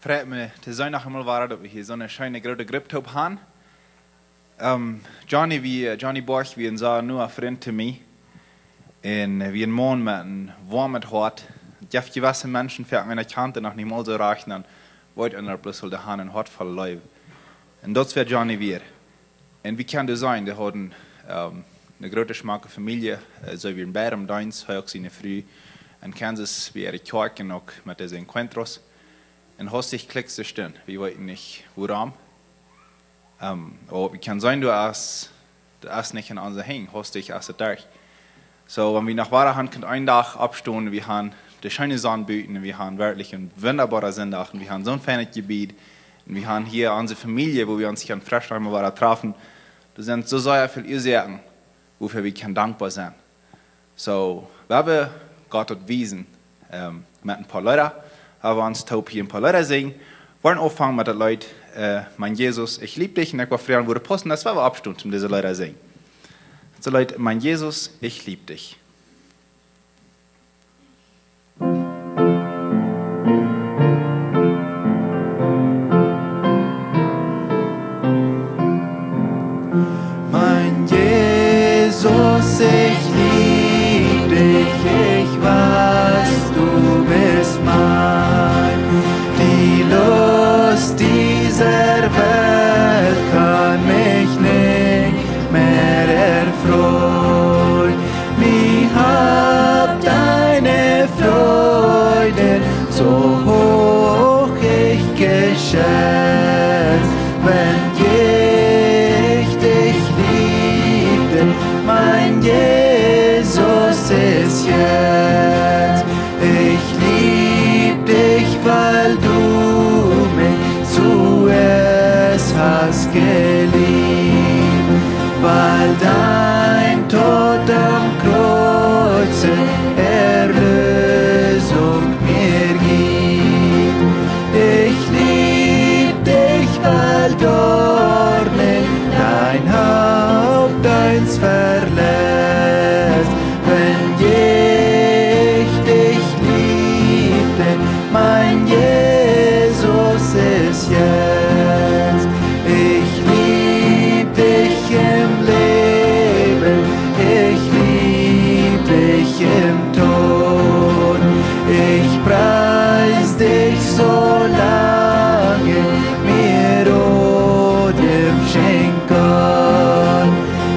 freut mich, dass es noch einmal war, dass wir hier so eine schöne große Gruppe haben. Johnny Borch, wie ein so nur ein Freund zu mir. Und wie ein Mann mit einem warmen Hart. Die gewisse Menschen für meine Kante noch nicht mal so reichen, dann wollte einer bloß der Hand ein Hart voll Leib. Und das wird Johnny wir. Und wie kann das sein? Die haben eine große schmacke Familie, so wie in Bären, Deins, heute auch seine Früh. In Kansas, wie Kjoakj noch mit diesen Encuentros. Und hast dich klickst zu stehen. Wir wollten nicht, woran. Wie kann sein, du hast nicht in unser Hängen, hast dich erst durch. So, wenn wir nach wahrer Hand können einen Tag abstehen, wir haben die schöne Sonnenbüten, wir haben wirklich ein wunderbarer Sonntag, wir haben so ein feines Gebiet, und wir haben hier unsere Familie, wo wir uns hier in Frischheim treffen. Das sind so sehr viele Ursachen, wofür wir dankbar sein. So, wir haben Gott hat wiesen mit ein paar Leuten, haben wir uns hier ein paar Leute singen, wollen anfangen mit den Leuten, mein Jesus, ich liebe dich, und ich war früher, wo du posten, das war aber Abstund, um diese Leute zu singen. So Leute, mein Jesus, ich liebe dich. Mein Jesus, ich liebe dich, ich weiß, du bist mein. Die Lust dieser Welt kann mich nicht mehr erfreuen. Mir hab deine Freude so hoch ich geschätzt, wenn ich dich liebte, mein Jesus ist jetzt. Ich lieb dich, weil du mich zuerst hast geliebt, weil dein Tod am Kreuze Erlösung mir gibt. Ich lieb dich, weil Dornen dein Haupt eins verletzt. Wenn ich dich liebte, mein Jesus ist jetzt. Ich lieb dich im Leben, ich lieb dich im Tod. Ich preis dich so lange mir Odem schenkt Gott.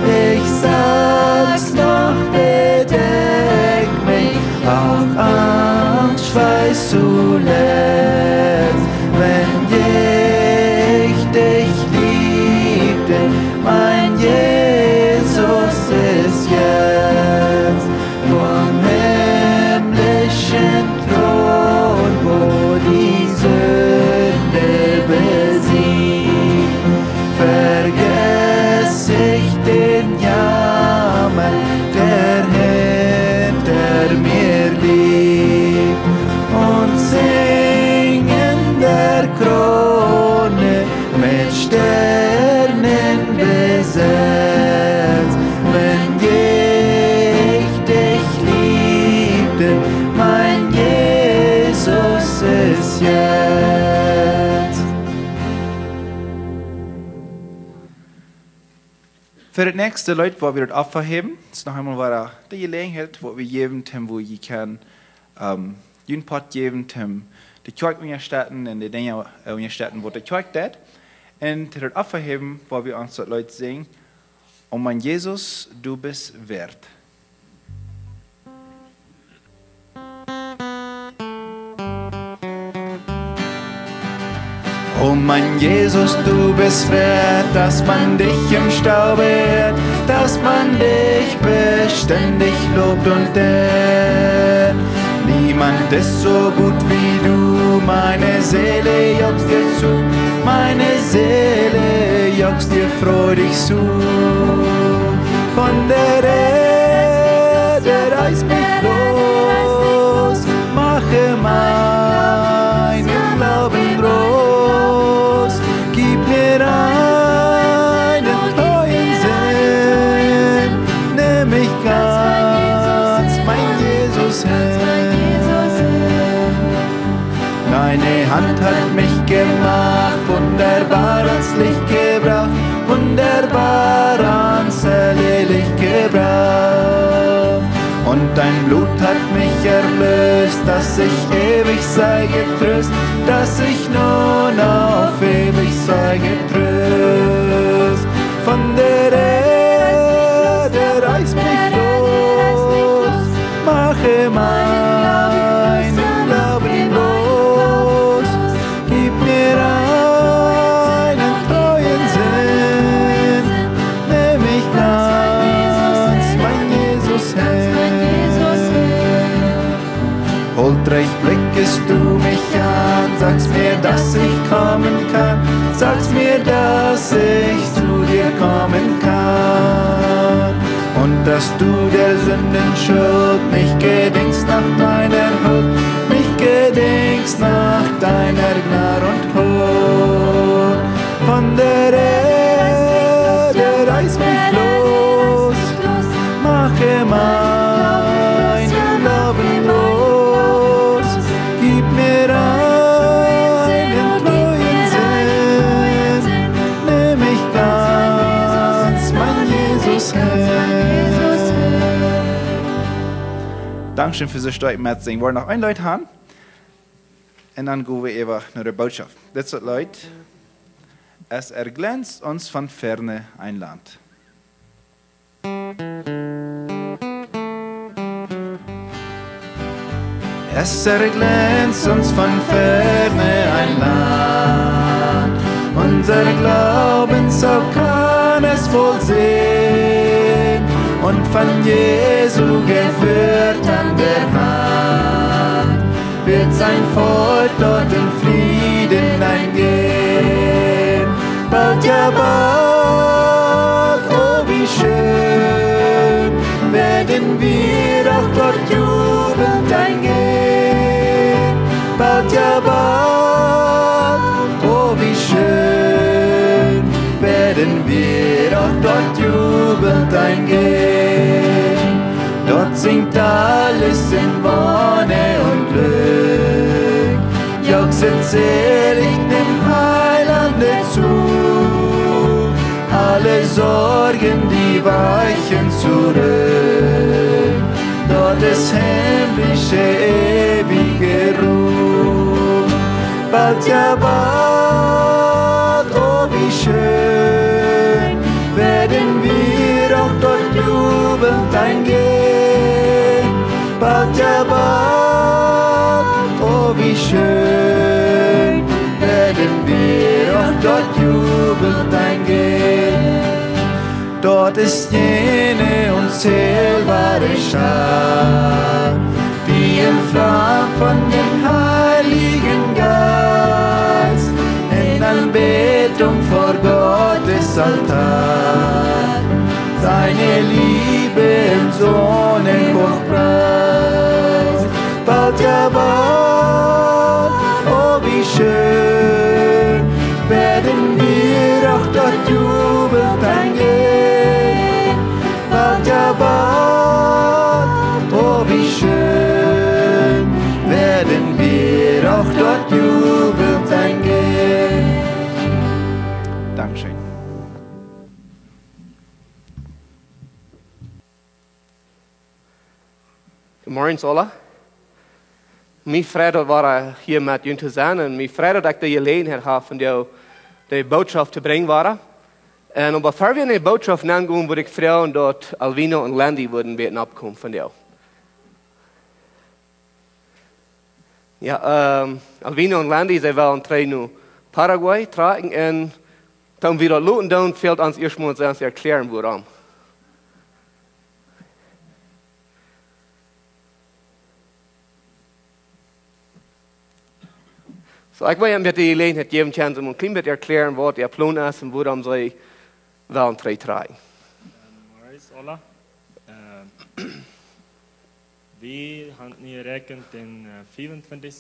Ich sag's noch, bedeck mich, auch Angst Schweiß zuletzt, wenn ich dich liebte, mein Jesus ist jetzt vom himmlischen Thron, wo die Sünde besiegt. Vergess ich den Jammer, der hinter mir liegt, und singen der Krone mit Sternen besetzt. Wenn ich dich liebte, mein Jesus ist jetzt. Für das nächste Leute, wo wir das aufheben, ist noch einmal wieder die Gelegenheit, wo wir jedem Tim, wo ihr kann, jeden Pot geben, Tim, die Kjoakj-Universitäten und die Dinge Universitäten, wo die Kjoakj tät. Und das aufheben, wo wir uns das Leute singen, oh mein Jesus, du bist wert. Oh mein Jesus, du bist wert, dass man dich im Staube ehrt, dass man dich beständig lobt und ehrt. Niemand ist so gut wie du, meine Seele jauchzt dir zu, meine Seele jauchzt dir freudig zu. Von der Erde reiß mich los, mache meinen Glauben groß, gib mir einen neuen Sinn, nimm mich ganz, mein Jesus hin. Deine Hand hat mich gemacht, wunderbar ans Licht gebracht, wunderbar ans helle Licht gebracht. Und dein Blut hat mich erlöst, dass ich ewig sei getröst, dass ich nun auf ewig sei getröst. Von der Erde reiß mich los, mache meinen Glauben los, gib mir einen treuen Sinn, nimm mich ganz, mein Jesus Herr. Huldreich blickest du mich an, sagst mir, dass ich kommen kann, sagst mir, dass ich zu dir kommen kann. Und dass du der Sünden Schuld nicht gedenkst nach deiner Huld, nicht gedenkst nach deiner Gnade und Huld. Von der Erde reiß mich los, mache meinen Glauben los, gib mir einen treuen Sinn, nimm mich ganz, mein Jesus Herr. Dankeschön für so stark Metzing. Wir noch ein Leute haben. Und dann gehen wir einfach nach der Botschaft. Das ist Leute. Es erglänzt uns von ferne ein Land. Es erglänzt uns von ferne ein Land. Unser Glaubensauge kann es wohl sehen und von Jesu geführt an der Hand wird sein Volk dort in Frieden eingehen. Bald, ja bald, oh wie schön, werden wir auch dort jubelnd eingehen. Bald, ja bald, oh wie schön, werden wir auch dort jubelnd eingehen. Dort singt alles in Wonne und Glück, jauchzet selig dem Heilande zu. Alle Sorgen, die weichen zurück, dort ist himmlische ewige Ruhe. Bald, ja bald, oh wie schön, werden wir auch dort jubelnd eingehen. Bald, ja bald, oh wie schön, werden wir auch dort jubelnd eingehen. Dort ist jene unzählbare Schar, die im Flamm von dem Heiligen Geist in Anbetung vor Gottes Altar seine Liebe im Sohne hochpreist. Bald, ja bald, oh wie schön, werden wir auch dort jubelnd eingehen. Bald, ja bald, oh wie schön, werden wir auch dort jubelnd eingehen. Dankeschön. Goedemorgen Zola. Mijn vrijdag waren hier met jullie te zijn en mijn vrijdag dat ik de gelegenheid had van jou de boodschap te brengen waren. En bevor we in de boodschap gaan, wil ik vragen dat Alvino en Landy worden weten opkomen van jou. Ja, Alvino en Landy zijn wel een trein naar Paraguay tragen en toen we dat laten doen, fehlt ons eerst maar eens erklären waarom. So, ik wil je met de gelegenheid geven chance om een klein beetje erklären wat je plan is en waarom zij wel een trein tragen. Maurice, hola. Wir haben hier gerechnet den 24.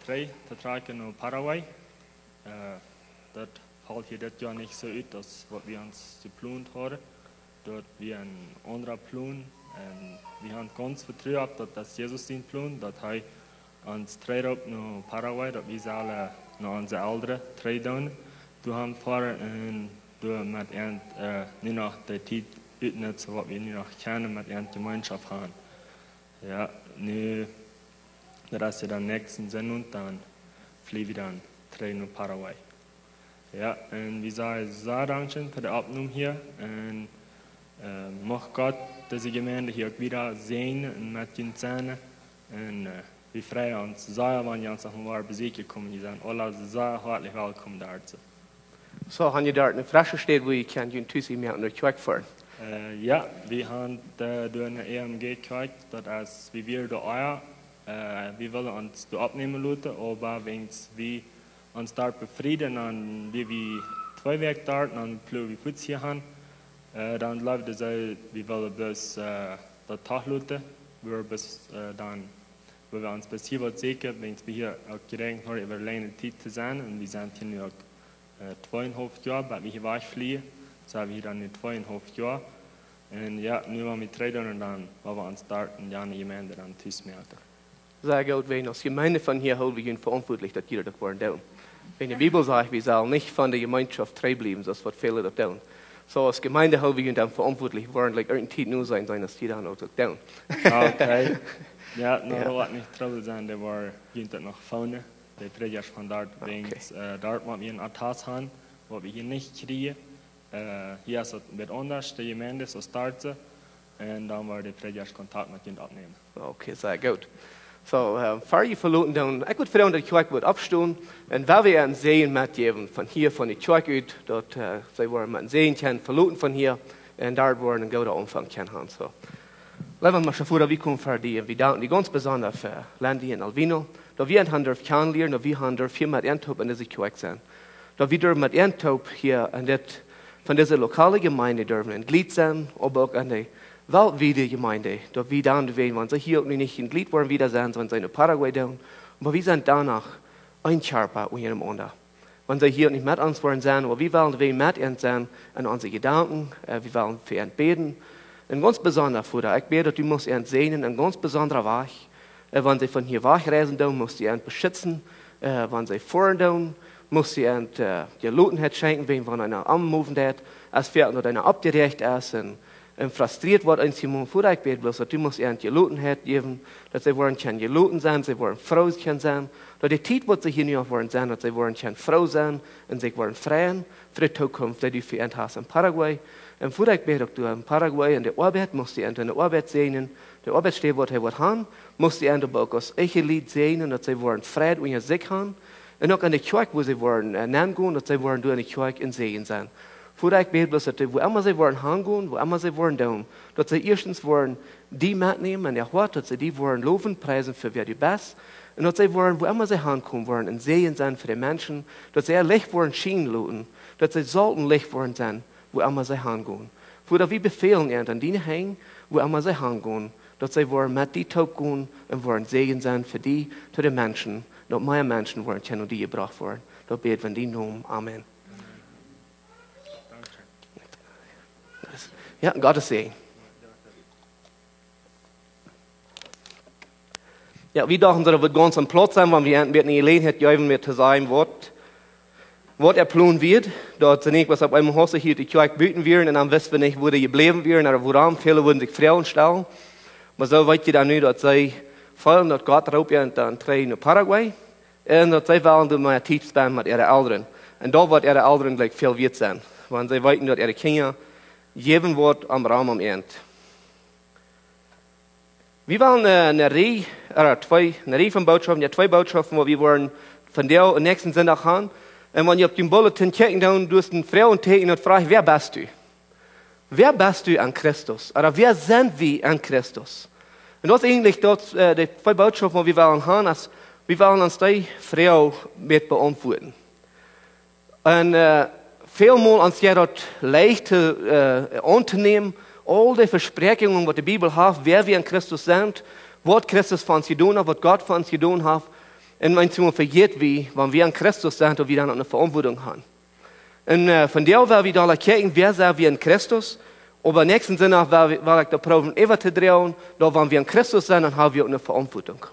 Drei Verträge in Paraguay. Das fällt hier das Jahr nicht so ut, als was wir uns geplant haben. Dort wir ein anderer Plan. Wir haben ganz vertraut, dass das Jesus sein Plan, dass er ons trade op naar Paraguay, dat we alle naar onze ouderen trade doen gaan varen en door met een nu nog de tijd uitnutten wat we nu nog kennen met een gemeenschap gaan. Ja, nu de rest is dan nächsten zin und dan vliegen we dan trade naar Paraguay. Ja, en we zijn zeer dankbaar voor de opname hier en mag God deze gemeente hier ook weer zien en met je zijn en we freuen uns sehr, wenn ihr uns noch mal besuchen kommen. Die sind alle sehr herzlich willkommen dort. So, haben ihr dort eine Flasche steht, wo ihr könnt in Tüsi mehr unter Kjoakj fahren? Ja, wir haben durch eine EMG Kjoakj, das ist wie wir da euer. Wir wollen uns da abnehmen lassen, aber wenn wir uns dort befrieden, dann wie wir 2 Wochen dort, dann plötzlich wie Putz hier haben, dann läuft es so, wir wollen bis der Tag lassen, wir bis dann wo wir uns bis hier was sicher, wenn wir hier auch gedenkt haben, über lange Zeit zu sein. Und wir sind hier nur 2,5 Jahre, weil wir hier wegfliegen. So haben wir dann nicht 2,5 Jahre. Und ja, nu waren wir traden und dann, wo wir uns starten, ja, eine Gemeinde dann merken. Sehr gut, wenn als Gemeinde von hier holen wir ihn verantwortlich, dass jeder das wollen tun. Wenn die Bibel sagt, wir sollen nicht von der Gemeinschaft treu bleiben, das wird viele das tun. So als Gemeinde holen wir ihn dann verantwortlich, wollen like irgendein nur sein, dass die dann auch das tun. Okay. Ja, nog wat niet trouble zijn, er waren hier nog vorne, de predikers van dort, dort wat we een Attas haben, wat we hier niet krijgen. Hier is het wat anders, de gemeente zo starten, en dan waren de predikers contact met hen opnemen. Okay, sehr gut. So, vor je verloten dan, ik wil vertellen dat Kjoakj wordt opstaan, en waar we een zeen met geven, van hier, van de Kjoakj uit, dat zij worden met een zeen kunnen verloten van hier, en daar worden een goede omvang kunnen hebben. So. Laten we maar zo voor wie komen voor die danken die ganz besonders voor Landy en Alvino. Dat we een durf kennenlernen, dat we een durf hier met een top in deze Kjoakj zijn. Dat we durf met een top hier in dit, van deze lokale gemeinde durven een glied zijn, maar ook in de weltweite gemeinde. Dat we dan weten, want ze hier ook niet een glied worden wieder zijn, want ze in Paraguay doen. Maar we zijn danach een Charpa in ihrem ander. Want ze hier niet met ons worden zijn, maar we willen we met ons zijn in onze gedanken, we willen voor hen beten. En ganz besonders, Vater, ich bete, dass du musst ihn sehen, ein ganz besonderer Weg. Wenn sie von hier wegreisen, dann musst du ihn beschützen. Wenn sie fahren, dann musst du ihn die Lotenheit schenken, wenn einer anmoven hat, als fährt noch einer abgerecht ist und frustriert wird. Und Simon, Vater, ich bete bloß, dass du musst ihn die Lotenheit geben, dass sie wollen können geloten sein, sie wollen Frau sein, dass die Zeit, was sie hier nicht wollen sein, dass sie wollen können Frau sein und sie wollen freien für die Zukunft, die du für ihn hast in Paraguay. En voordat ik weet dat in Paraguay in de arbeid moest je in de arbeid zijn, de arbeidstee wat hij wordt gaan, moest je in de ook als eigen lied zijn, dat zij worden vrij in je zich gaan. En ook in de Kjoakj, waar ze worden nagaan, dat zij worden door in de Kjoakj in zegen zijn. Voordat ik weet dat wo immer zij worden gaan, wo immer zij worden doen, dat zij eerstens worden die metnemen en ja, dat zij die worden loven, prijzen voor wie die best. En dat zij worden, wo immer zij gaan komen, worden in zegen zijn voor de mensen, dat zij licht worden schien loten, dat zij zouden licht worden zijn. Wo immer sie hingehen. Wo wir befehlen ihnen an die hängen, wo immer sie hingehen, dass sie wollen mit die Tag gehen und wollen Segen sein für die, zu den Menschen, dass mehr Menschen wollen können, die gebracht werden. Das beten wir in die Namen. Amen. Ja, Gottes Segen. Ja, wir dachten, das wird ganz am Platz sein, wenn wir eine Gelegenheit geben, mir zu sagen, was plan wird, dat ze niet was op een hoogte hier de Kjoakj buiten werden en dan wisten we niet waar die gebleven werden, of waarom. Viele würden sich Frauen stellen. Maar zo weet je dan nu dat zij volgen dat God erop en dan treden naar Paraguay. En dat zij willen dan maar tijd spenden met ihre ouderen. En daar wordt ihre ouderen gleich veel wert zijn. Want zij weten dat ihre kinderen geven wordt am Raum am End. We willen een rij van boodschappen, ja 2 boodschappen, waar we worden van deel nächsten Sonntag gaan. En wanneer je op je bulletin kijkt, dan doe je een vrouw tegen en vraagt, wer bist du? Wer bist du an Christus? Oder wer sind wir an Christus? Und das ist eigentlich das, die 2 Botschaften, die wir wollen haben, als wir wollen uns die Frau mit beantworten. Und vielmal uns ja das leicht anzunehmen, all die Versprechungen, die die Bibel hat, wer wir an Christus sind, was Christus von uns getan hat, was Gott von uns getan hat. Und manchmal vergeht wie, wenn wir an Christus sind und wir dann eine Verantwortung haben. Und von der werden wir da kijken, wer sind wir in Christus. Aber nächsten Sinne will ich da probieren, immer zu drehen, da wenn wir in Christus sind, dann haben wir eine Verantwortung.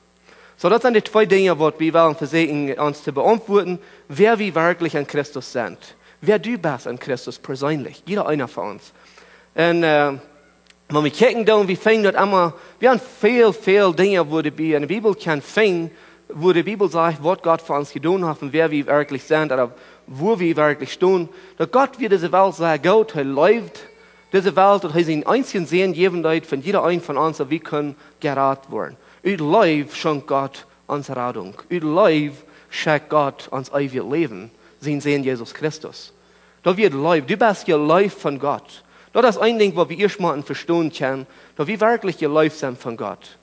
So, das sind die zwei Dinge, die wir wollen versuchen, uns zu beantworten, wer wir wirklich an Christus sind. Wer du bist an Christus persönlich. Jeder einer von uns. Und wenn wir gucken, dann, wir finden das immer, wir haben viel Dinge, wo die in der Bibel kann finden, wo die Bibel sagt, was Gott für uns getan hat und wer wir wirklich sind oder wo wir wirklich stehen. Dass Gott wie diese Welt sagt, Gott, er läuft diese Welt und er seinen einzigen Sehen geben hat von jeder einen von uns, wir können geraten werden. Ut Liv schenkt Gott uns Rettung. Ut Liv schenkt Gott uns ewiges Leben. Sein Sehen Jesus Christus. Da wird Liv, du bist ja Liv von Gott. Das ist ein Ding, was wir erstmal verstehen können, dass wir wirklich ja Liv sind von Gott.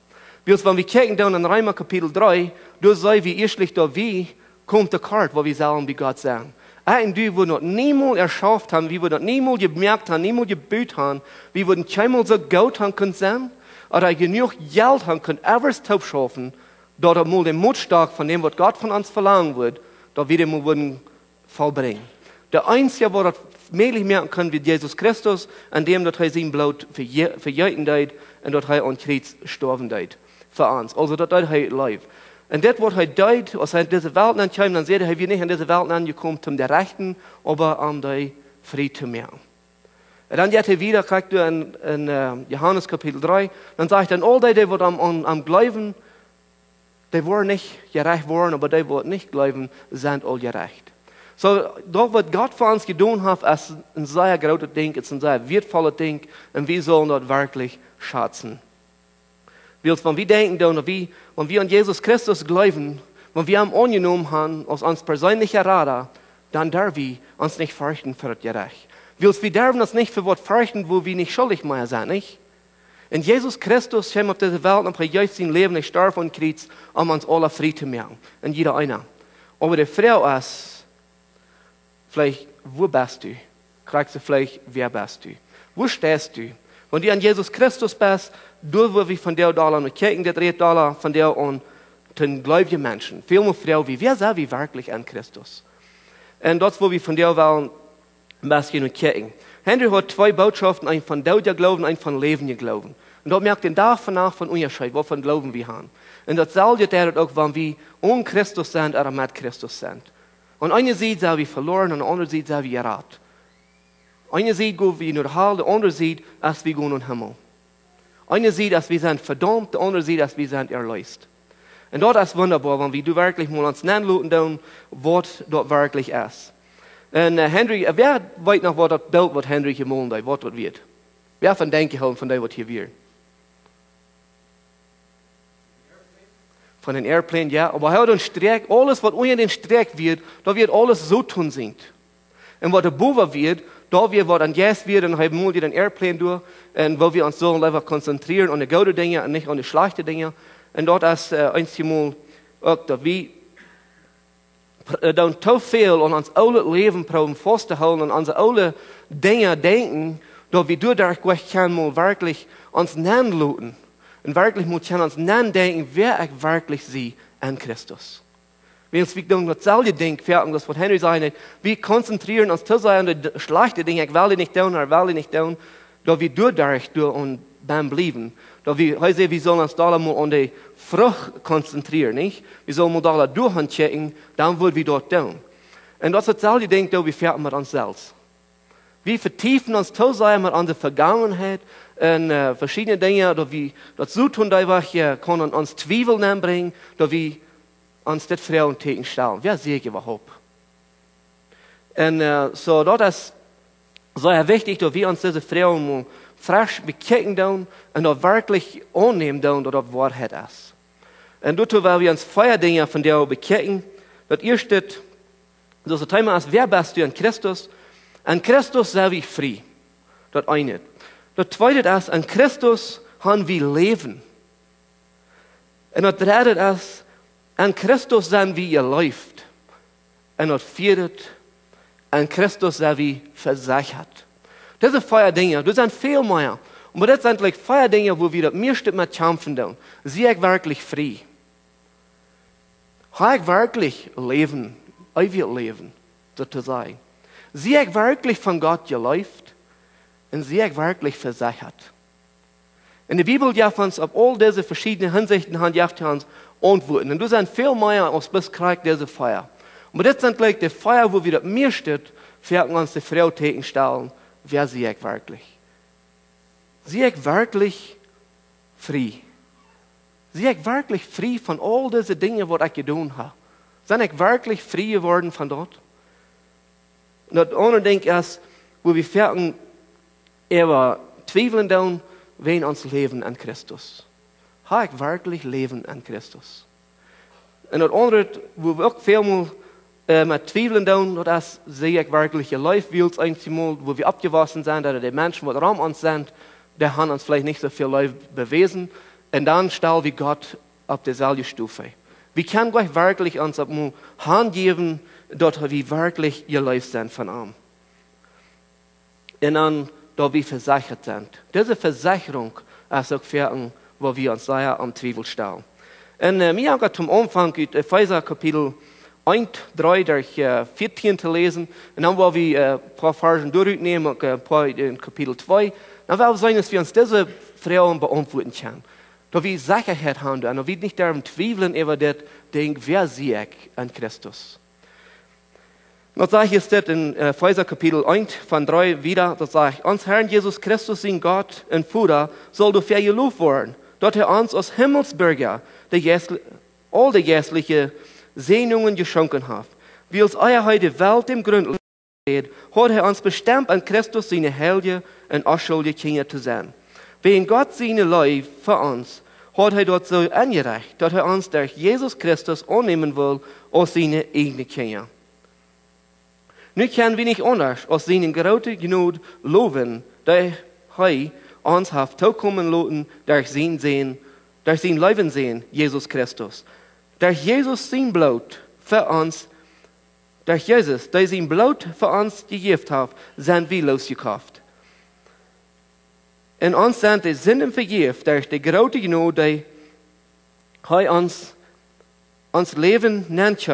Weil wenn wir gucken dann in Römer Kapitel 3, da sei wir erstlich da wie kommt der Kart, wo wir sagen, wie Gott sagen. Und du, wo noch niemals erschafft haben, wie wir noch niemals gemerkt haben, niemals gebüht haben, wie wir nicht einmal so gut haben können sein, oder genug Geld haben können, etwas zu schaffen, da mal den Mut stark von dem, was Gott von uns verlangen wird, da wir den würden vollbringen. Der Einzige, wo das möglich merken können, wird Jesus Christus, an dem, dass er sein Blut verjeiten hat und dass er an Kreuz gestorben hat für uns. Also, dass er lebt. Und das, was er deut, als er in diese Welt ankommt, dann sieht er, wir nicht in diese Welt angekommen, um der Rechten, aber um die Frieden zu machen. Und dann geht er wieder, kriegt er in Johannes Kapitel 3, dann sagt er, all die, die am Glauben, die wollen nicht gerecht worden, aber die, die nicht glauben, sind all gerecht. So, das, was Gott für uns getan hat, ist ein sehr großes Ding, ist ein sehr wertvolles Ding, und wir sollen das wirklich schätzen. Weil, wenn wir denken, wenn wir an Jesus Christus glauben, wenn wir ihn angenommen haben, als uns persönlicher Retter, dann dürfen wir uns nicht fürchten für das Gerecht. Weil wir dürfen uns nicht für was fürchten, wo wir nicht schuldig mehr sind, nicht? Und Jesus Christus kam auf diese Welt und hat sein Leben nicht sterben und Kreuz, um uns alle frei zu machen. Und jeder einer. Aber die Frau ist, vielleicht, wo bist du? Fragst du vielleicht, wer bist du? Wo stehst du? Wenn du an Jesus Christus bist, du wo wir von dir da an kijken, das redet da von dir an den gläubigen Menschen. Viel mehr Frau wie, wer sind wir wirklich an Christus? Und das, wo wir von dir wollen, ein bisschen kijken. Henry hat zwei Botschaften, ein von Dauer Glauben, ein von Leben Glauben. Und dort merkt den Tag von Nacht von Unterschied, wovon Glauben wir haben. Und das sagt er auch, wenn wir ohne Christus sind oder mit Christus sind. Und eine sieht, sind wir verloren, und die andere sieht, sind wir gerettet. Eine sieht, gehen wir in den Hall, die andere sieht, dass wir gehen in den Himmel. Eine sieht, dass wir sind verdammt, die andere sieht, dass wir sind erlöst. Und das ist wunderbar, wenn wir wirklich mal uns nennen, was dort wirklich ist. Und Henry, wer weiß noch, was das Bild, was Henry gemalt hat, was das wird? Wer von denken von dem, was hier wird? Von den Airplane, ja. Aber er hat einen Streck, alles, was unter den Streck wird, da wird alles so tun sind. Und was der Boven wird, da wir was an Gas wird, dann haben wir den Airplane durch, und wo wir uns so einfach konzentrieren an die guten Dinge und nicht an die schlechten Dinge. Und dort ist einmal auch, dass wir dann so viel an uns alle Leben probieren festzuhalten und an unsere alle Dinge denken, dass wir dadurch mal wirklich uns nennen lassen. Und wirklich muss uns nennen denken, wer ich wirklich sie an Christus. Wenn wir dann dasselbe denken, das was Henry sagt, wir konzentrieren uns zu sehr an die schlechten Dinge, ich will die nicht tun, dass wir dadurch und beim Bleiben. Wir sollen uns da mal an die Frucht konzentrieren, nicht? Wir sollen mal da durchchecken, dann wollen wir dort tun. Und das ist dasselbe Ding, dass wir fertig mit uns selbst. Wir vertiefen uns zu sehr mit unserer Vergangenheit und verschiedene Dinge, dass wir das so tun, dass wir können uns Zweifel anbringen, dass wir uns das Frauen tegenstellen. Wer sehe ich überhaupt? Und so, das ist sehr wichtig, dass wir uns diese Frauen mal frisch bekicken und auch wirklich annehmen, dass das Wahrheit ist. Und dazu, weil wir uns zwei Dinge von der bekicken, das erste, das Thema ist, wer bist du an Christus? An Christus sind wir frei. Das eine. Das zweite ist, an Christus haben wir Leben. Und das dritte ist, an Christus sind wir erläuft. Und das vierte, an Christus sind wir versichert. Diese vier Dinge, das sind viel mehr. Aber das sind like vier Dinge, wo wir das meiste mit kämpfen tun. Sie ich wirklich frei. Habe ich wirklich Leben, ewig Leben, sozusagen. Sie ich wirklich von Gott geläuft und sie ich wirklich versichert. In der Bibel gibt uns auf all diese verschiedenen Hinsichten uns antworten. Und du sind viel mehr als bis kriegt diese Feier. Aber das sind gleich die Feier, wo wir das mir steht, für uns die Frau Theken stellen, wer sie ich wirklich? Sie ich wirklich frei? Sie ich wirklich frei von all diesen Dingen, die ich getan habe? Sind ich wirklich frei geworden von dort? Und das andere Ding ist, wo wir fertig über Zweifeln tun, wen uns Leben an Christus. Habe ich wirklich Leben an Christus? Und das andere, wo wir auch vielmal mit Zweifeln tun, das sehe ich wirklich ihr Life, wie uns einmal, wo wir abgewaschen sind, oder die Menschen, die rum uns sind, die haben uns vielleicht nicht so viel Life bewiesen. Und dann stellen wir Gott auf dieselbe Stufe. Wir können gleich wirklich uns auf die Hand geben, dort wir wirklich ihr Life sind von ihm. Und dann, da wir versichert sind. Diese Versicherung ist auch für wo wir uns daher am Zweifel stellen. Und mir haben zum Anfang in Epheser Kapitel 1, 3 durch 14 zu lesen. Und dann wollen wir ein paar Versen durchnehmen, ein paar in Kapitel 2. Dann wollen wir sagen, dass wir uns diese Fragen beantworten können. Da wir Sicherheit haben, und wir nicht darum zweifeln über das Ding, wer sehe ich an Christus. Und sage ich jetzt das in Epheser Kapitel 1 von 3 wieder, da sage ich, uns Herrn Jesus Christus, sein Gott und Vater, soll du für gelobt werden, dort uns als Himmelsbürger all die geistlichen Segnungen geschenkt hat. Wie uns euer heute Welt im Grund steht, hat uns bestimmt an Christus seine heilige und unschuldige Kinder zu sein. Wenn Gott seine Liebe für uns hat dort so angereicht, dass uns durch Jesus Christus annehmen will als seine eigenen Kinder. Nu können wir nicht anders als seinen großen Gnade loben, der uns hat zukommen lassen durch sein Leben sehen, Jesus Christus. Durch Jesus sein Blut für uns, durch Jesus, der sein Blut für uns gegeben hat, sind wir losgekauft. Und uns sind die Sünden vergeben durch die große Gnade, der uns Leben nennt,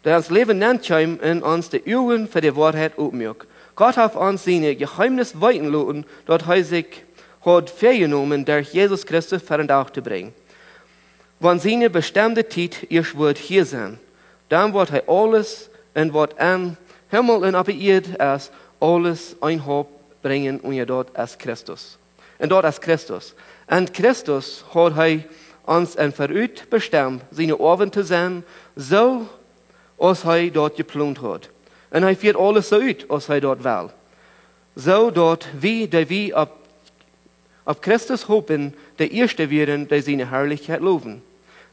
der uns Leben nennt und uns die Augen für die Wahrheit aufmacht. Gott hat uns seine Geheimnis weiten lassen, dort sich hat vergenommen, durch Jesus Christus für den Tag zu bringen. Wenn seine bestimmte Zeit erst wird hier sein, dann wird alles und was an Himmel und auf Erde ist, alles einhab bringen und dort als Christus. Und dort als Christus. Und Christus hat uns ein Verüt bestimmt, seine Ohren zu sein, so als dort geplant hat. Und führt alles so aus, als dort will. So dort, wie auf Christus hoffen, der Erste werden, der seine Herrlichkeit loben.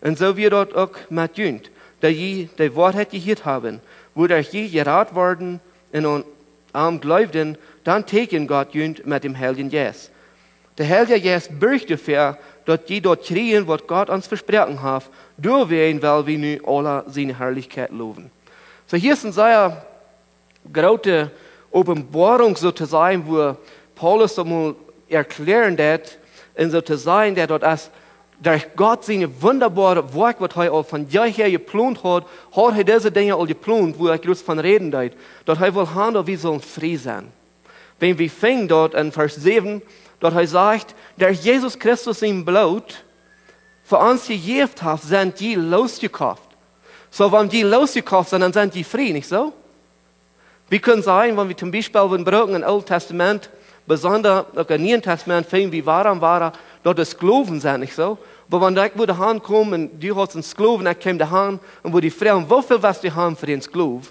Und so wir dort auch mit jünd, der je die Wahrheit gehört haben, wo der je gerat worden und am Gläubigen, dann tegen Gott jünd mit dem Heiligen Geist. Der Heilige Geist bürgt dafür, dass die dort kriegen, was Gott uns versprochen hat, durch wen weil wir nu alle seine Herrlichkeit loben. So hier ist eine sehr große Offenbarung sozusagen, wo Paulus einmal erklären wird, und sozusagen, der dort als durch Gott seine wunderbare Werk, was er von jeher geplant hat, hat er diese Dinge all geplant, wo er groß von reden hat, dass er will haben, dass wir sollen frei sein. Wenn wir fingen dort in Vers 7, dort er sagt, der Jesus Christus im Blut für uns gegeben hat, sind die losgekauft. So, wenn die losgekauft sind, dann sind die frei, nicht so? Wir können sagen, wenn wir zum Beispiel in Brücken im Alten Testament, besonders im Neuen Testament, finden wie wahrer, dort das Sklaven sind, nicht so? Aber wenn ich würde kommen und du hast einen Sklaven, ich komme daheim und wo die Frauen, wofür was die haben für den Sklaven,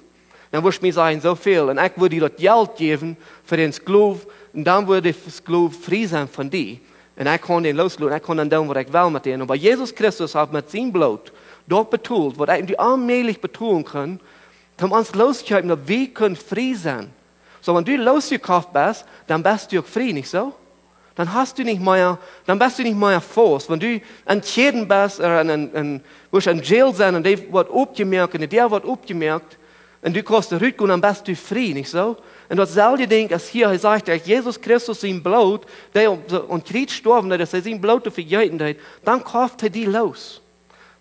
dann würde ich mir sagen, so viel. Und ich würde dir das Geld geben für den Sklaven und dann würde der Sklaven frei sein von dir. Und ich kann den loslassen, ich kann dann tun, was ich will mit denen. Aber Jesus Christus hat mit seinem Blut dort betont, was ich allmählich betonen kann, um uns loszuhalten, dass wir können frei sein. So, wenn du losgekauft bist, dann bist du auch frei, nicht so? Dann bist du nicht mehr Force. Wenn du entschieden bist, oder wirst in Jail sein, und der wird abgemerkt, und der wird abgemerkt, und du kannst zurückgehen, dann bist du frei, nicht so? Und dasselbe Ding ist hier, er sagt, dass Jesus Christus sein Blut, der und Krieg gestorben hat, dass er sein Blut vergeben hat, dann kauft er die los.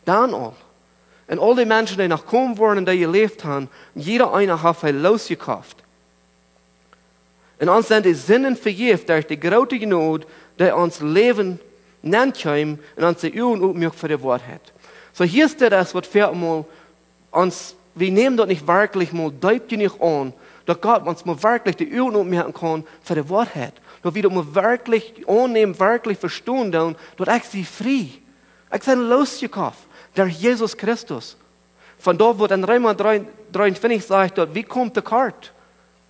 Dann all. Und all die Menschen, die noch kommen wollen und die gelebt haben, jeder einer hat er losgekauft. Und uns sind die Sünden vergeben durch die große Gnade, die uns Leben nankommen und uns die Ohren aufmachen für die Wahrheit. So hier ist das, was wir mal uns, wir nehmen das nicht wirklich mal deutlich nicht an, dass Gott uns mal wirklich die Ohren aufmachen kann für die Wahrheit. Dass wir das mal wirklich annehmen, wirklich verstehen, dass ich sie frei. Ich bin losgekauft durch Jesus Christus. Von dort, wo in Römer 23 sagt, dort, wie kommt der Kart?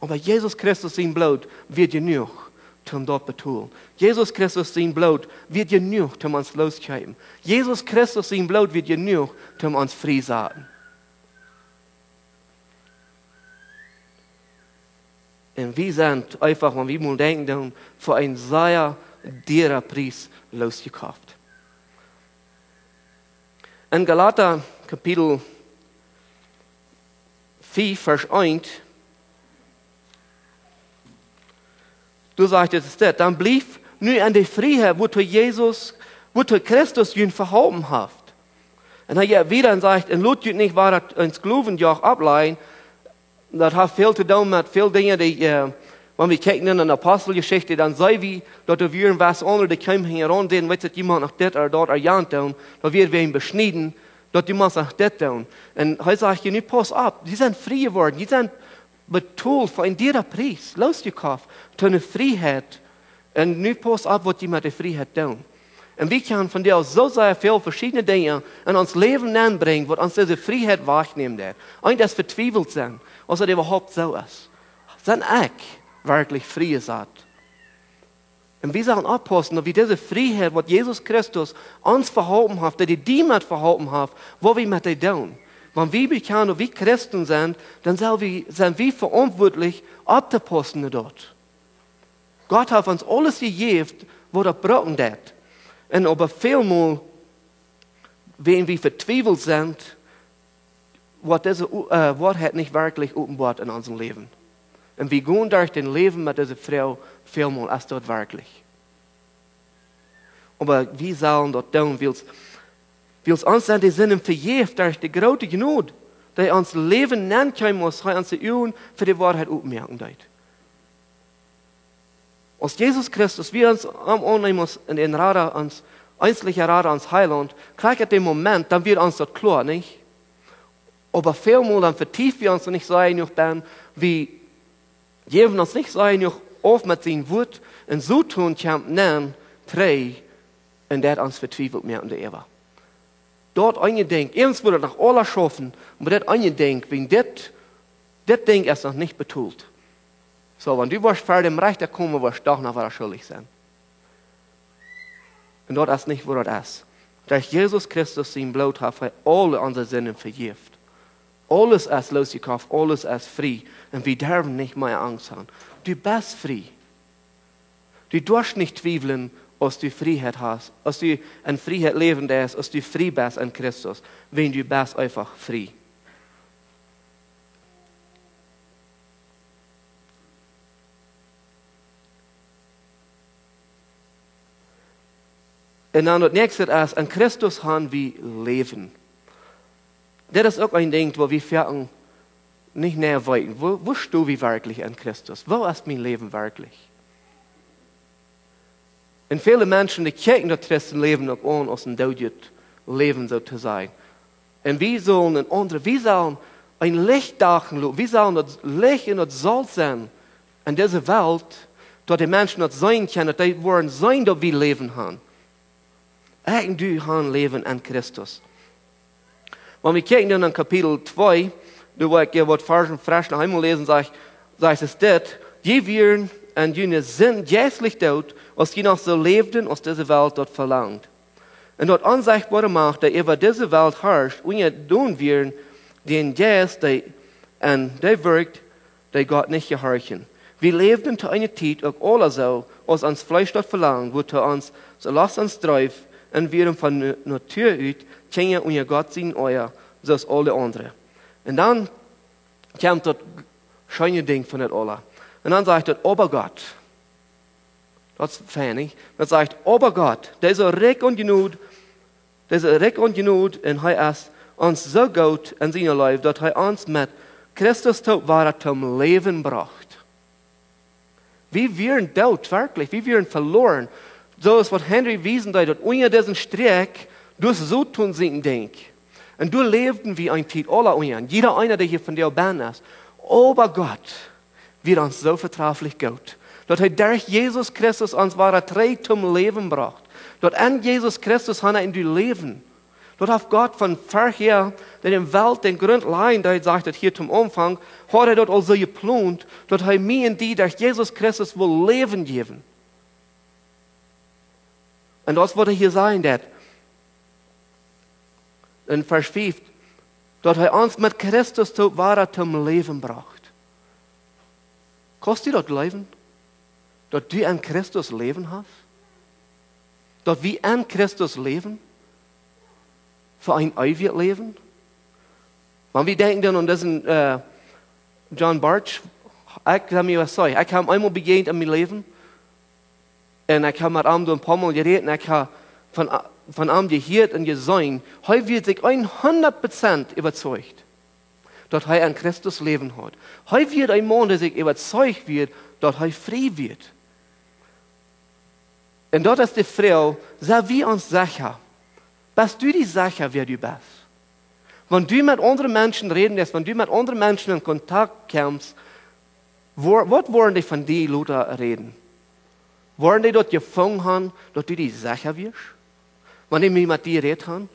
Aber Jesus Christus sein Blut wird genug, um dort betulen. Jesus Christus sein Blut wird genug, um uns loszugeben. Jesus Christus sein Blut wird genug, um uns frei zu sein. Und wir sind einfach, wenn wir mal denken, für einen sehr teuren Preis losgekauft. In Galater Kapitel 4, Vers 1, du sagst es das, dann blieb nu an der Freiheit, wo Christus ihn verhauen hat. Und er wieder sagt, und lut nicht war das ins Glaubenjoch ableihen, das hat viel zu tun mit vielen Dingen, die, wenn wir kijken in der Apostelgeschichte, dann sei wie, dass wir was anderes, die kommen heran, sehen, weiß jemand nach das oder dort erjagt tun, da wird wir ihn beschneiden, dass die Masse nach das tun. Und heute sage ich, nicht pass ab, die sind frei geworden, die sind betont für einen teuren Preis, losgekauft, zu einer Freiheit. Und nicht pass ab, was die mit der Freiheit tun. Und wir können von dir so sehr viele verschiedene Dinge in uns Leben anbringen, was uns diese Freiheit wahrnehmen wird. Und das vertwiebelt sind, als es überhaupt so ist. Sind ich wirklich frei seid. Und wir sollen aufpassen, dass wir diese Freiheit, was Jesus Christus uns verhalten hat, dass die mit verhalten hat, wo wir mit der tun. Wenn wir bekennen, dass wir Christen sind, dann sind wir verantwortlich, abzupassen dort. Gott hat uns alles gegeben, was er brauchen hat. Und aber vielmal, wenn wir vertwiebelt sind, wird diese Wahrheit nicht wirklich offenbart in unserem Leben. Und wir gehen durch den Leben mit dieser Frau vielmal als dort wirklich. Aber wir sollen dort tun, weil es uns an die Sinnen verjährt durch die große Gnade, die uns Leben nennen können muss, die uns die Ohren für die Wahrheit aufmerken wird. Als Jesus Christus, wir uns annehmen muss in den Rat, uns einzelne Rat ans Heiland, kriegt den Moment, dann wird uns das klar, nicht? Aber vielmal dann vertiefen wir uns nicht so noch dann, wie geben uns nicht so noch auf mit seinem Wort und so tun kann nennen, drei, und der uns vertwiebelt mehr in der Eva. Dort eingedenkt, irgendwo wird nach aller schaffen, aber dort eingedenkt, wenn das Ding ist noch nicht betont. So, wenn du warst vor dem Recht gekommen, wirst du doch noch was schuldig sein. Und dort ist nicht, wo das ist. Durch Jesus Christus sein Blut hat er alle unsere Sünden vergeben. Alles ist losgekauft, alles ist frei. Und wir dürfen nicht mehr Angst haben. Du bist frei. Du darfst nicht zweifeln, als du Freiheit hast, als du in Freiheit leben darfst, als du frei bist in Christus, wenn du bist einfach frei. Und dann das nächste ist, in Christus haben wir Leben. Das ist auch ein Ding, wo wir fertig nicht näher weiten. Wo stehst du wirklich in Christus? Wo ist mein Leben wirklich? Und viele Menschen, die kijken das Christenleben auch an, als ein deutsches Leben so zu sein. Und wir sollen ein Licht dachen, wir sollen das Licht und das Salz sein in dieser Welt, dass die Menschen das sein können, dass die wollen sein, dass wir Leben haben. Ich und du haben Leben in Christus. Wenn wir kijken dann in Kapitel 2, da wo ich was frisch noch einmal lesen, sagt es das, die werden und jene sind jährlich tot, als die noch so lebten, als diese Welt dort verlangt. Und dort unsichtbare Macht, die über diese Welt herrscht, und ihr tun werden, den Geist, der wirkt, der Gott nicht gehorchen. Wir lebten zu einer Zeit auch alle so, als uns Fleisch dort verlangt, wo uns, so lasst uns drauf, und wir von Natur aus, kennen unser Gott sein euer, so als alle anderen. Und dann kommt das schöne Ding von das alle. Und dann sagt er, aber Gott, das ist fein, dann sagt aber Gott, der ist recht und genug, und er ist uns so gut in seinem Leben, dass er uns mit Christus tot war, zum Leben bracht. Wir wären tot, wirklich, wir wären verloren, So ist, was Henry wiesen hat, unter diesen Streck, du so tun singen denk. Und du lebten wie ein Tiet, alle unten, jeder einer, der hier von dir ban ist. Aber Gott wird uns so vertraulich gut. Dass er durch Jesus Christus uns wahre Trei zum Leben bracht. Dass an Jesus Christus hat er in die Leben. Dort hat Gott von vorher, der Welt den Grundlein, der sagt, dass hier zum Umfang, hat er dort also geplant, dass er mir und die durch Jesus Christus will Leben geben. Und das wird er hier sagen, dass in Vers 5, dass er uns mit Christus zu wahre zum Leben bracht. Kostet dort Leben? Dass du an Christus Leben hast? Dass wir an Christus leben? Für ein ewiges Leben? Wenn wir denken dann an diesen John Barch, ich kann mir was sagen, ich habe einmal begegnet in meinem Leben und ich habe mit ihm ein paar Mal geredet und ich habe von ihm gehört und gesehen, er wird sich 100% überzeugt, dass er an Christus leben hat. Er wird ein Mann, der sich überzeugt wird, dass er frei wird. Und dort ist die Frau, sei wie uns sicher. Bist du die sicher, wer du bist? Wenn du mit anderen Menschen reden lässt, wenn du mit anderen Menschen in Kontakt kommst, was wollen die von dir, Luther, reden? Wollen die dort gefangen haben, dass du die sicher wirst? Wenn die mit dir reden haben?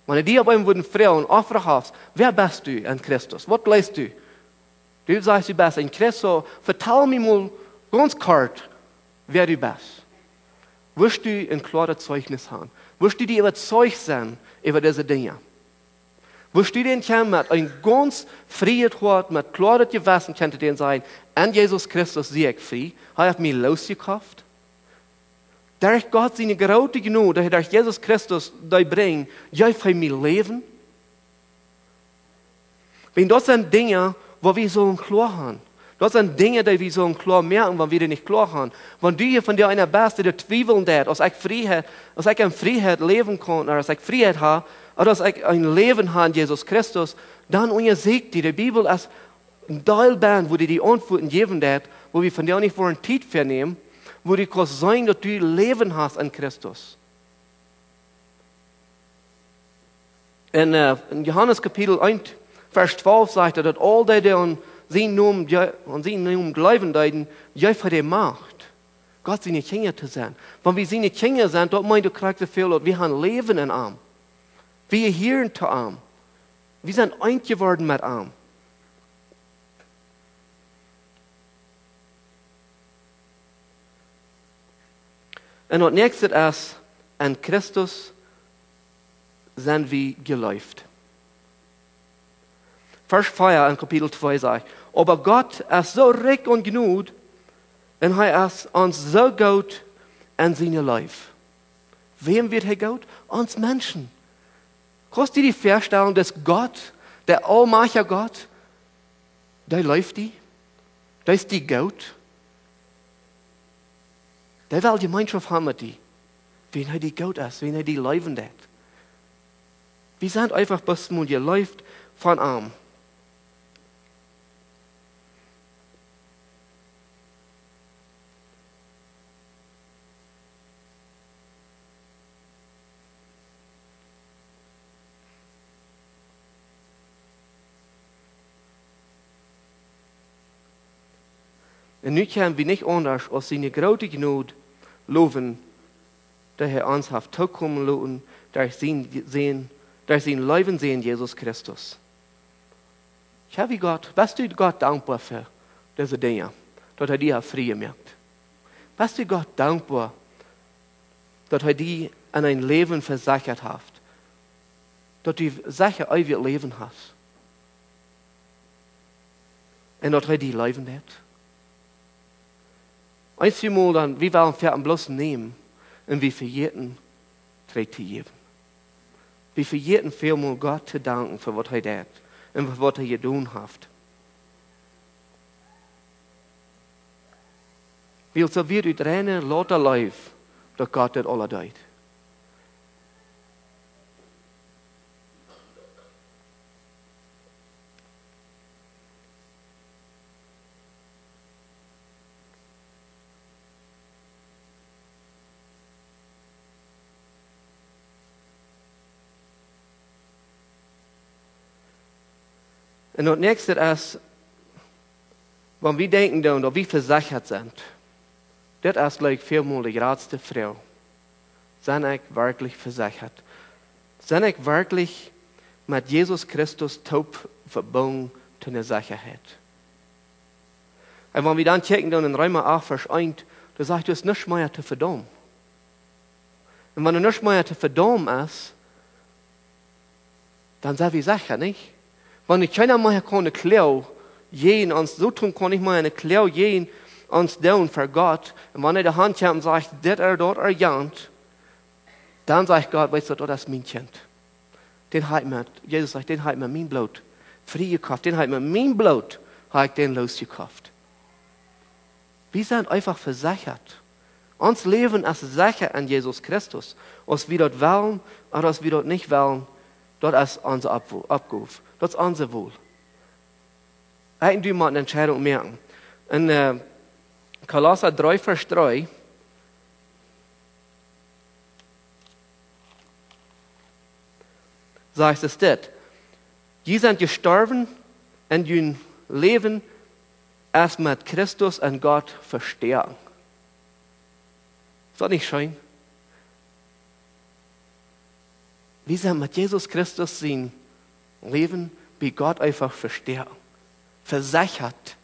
Wenn die aber eine Frau und Opfer hast, wer bist du in Christus? Was leist du? Du sagst, du bist in Christus. Vertell mir mal ganz kurz, wer du bist. Wirst du ein klares Zeugnis haben? Wirst du dir überzeugt sein über diese Dinge? Wirst du den kommen mit ein ganz freies Wort, mit klares Gewissen, könnte den sein, an Jesus Christus sehe ich frei, er hat mich losgekauft. Durch Gott seine große Gnade, dass er durch Jesus Christus dich bringt, jij für mich leben. Wenn das sind Dinge, wo wir so klar haben. Das sind Dinge, die wir so klar merken, wenn wir die nicht klar haben. Wenn du hier von dir einer bist, der zweifeln hat, als ich in Freiheit leben kann, oder als ich Freiheit habe, oder als ich ein Leben habe in Jesus Christus, dann untersiegt die Bibel als ein Teilband, wo die Antworten geben hat, wo wir von dir nicht vor einen Zeit vernehmen, wo die kannst sagen, dass du Leben hast an Christus. In Johannes Kapitel 1, Vers 12 sagt er, dass all die an sein Namen glauben, jij für die Macht, Gott seine Kinder zu sein. Wenn wir seine Kinder sind, dort meint der Charakter viel, dass wir haben Leben in ihm. Wir hören zu ihm. Wir sind eins geworden mit ihm. Und das nächste ist, an Christus sind wir geläuft. Vers 4 in Kapitel 2 sagt, aber Gott ist so reich und genug, und er ist uns so gut an seine Leib. Wem wird er gut? Uns Menschen. Kannst du dir vorstellen, dass Gott, der allmächtige Gott, der läuft die? Der ist die gut? Der will Gemeinschaft haben mit die. Wenn er die gut ist, wenn er die leben hat. Wir sind einfach bis man läuft von ihm. Und nu können wir nicht anders als seine große Gnade loben, dass er uns hat zukommen lassen, durch sein Leben sehen, Jesus Christus. Ich habe Gott, bist du Gott dankbar für diese Dinge, dass er dir frei merkt? Bist du Gott dankbar, dass er dir an ein Leben versichert hat? Dass du sicher ewig Leben hast? Und dass er dir leben hat? Einmal dann, wir wollen Pferden bloß nehmen und wir verjährten drei zu geben. Wir verjährten vielmal Gott zu danken für was er hat und für was er getan hat. Weil so wird ut rennen lauter Leif, dass Gott das alle tut. Und das nächste ist, wenn wir denken, dass wir versichert sind, das ist gleich vielmal die größte Frau. Sind ich wirklich versichert? Sind ich wirklich mit Jesus Christus taub verbunden zu einer Sicherheit? Und wenn wir dann checken, in Römer 8, Vers 1, da sagt, du hast nichts mehr zu verdammen. Und wenn du nichts mehr zu verdammen ist, dann sind wir sicher, nicht? Wenn ich keiner mehr eine Klau gehen, uns so tun kann ich mal eine Klau gehen, uns tun für Gott. Und wenn er die Hand hat und sagt, das dort jant, dann sagt Gott, weißt du, das ist mein Kind. Den hat mir, Jesus sagt, den hat mir mein Blut freigekauft, den hat mir mein Blut, hat ich den losgekauft. Wir sind einfach versichert. Uns Leben ist sicher an Jesus Christus. Ob wir dort wollen oder ob wir dort nicht wollen, dort ist unser Abruf. Das ist unser Wohl. Eigentlich mal eine Entscheidung merken. In Kolosser 3, Vers 3 sagt es das. Die sind gestorben und ihr Leben erst mit Christus und Gott verstärken. Ist das nicht schön? Wir sind mit Jesus Christus sein Leben wie Gott einfach verstärken. Versichert.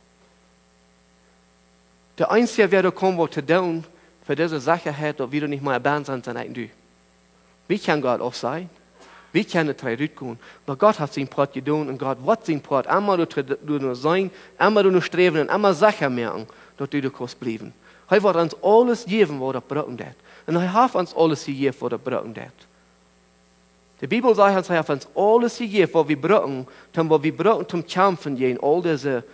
Der Einzige, wer da kommen will, zu tun, für diese Sicherheit, dass wir nicht mal erbarmt sind, sind eigentlich du. Wie kann Gott auch sein? Wie kann er drei gehen? Aber Gott hat sein Part getan und Gott wird sein Part. Einmal du nur sein, einmal du nur streben und einmal sicher merken, dass du kannst bleiben. Er wird uns alles geben, was er brauchen wird. Und er hat uns alles gegeben, was er brauchen wird. Die Bibel sagt uns, er hat uns alles gegeben, was wir brauchen zum Kämpfen gegen all diese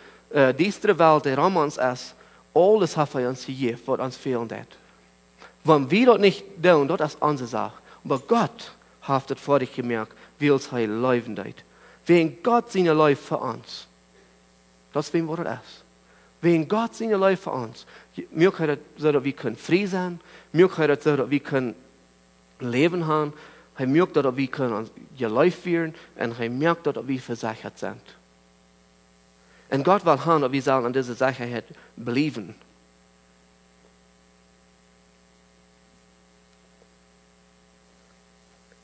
düstere Welt, die um uns ist. Alles hat er uns gegeben, was uns fehlen wird. Wenn wir das nicht tun, das ist unsere Sache. Aber Gott hat es vor dich gemerkt, wie uns er leben wird. Wegen Gott seine Leben für uns. Das ist, was das ist. Wegen Gott seine Leben für uns. Wir können so, dass wir frei sein. Wir können so, dass wir leben haben. Er merkt, dass wir uns gelebt werden. Und er merkt, dass wir versichert sind. Und Gott will haben, dass wir sagen, an dieser Sicherheit bleiben.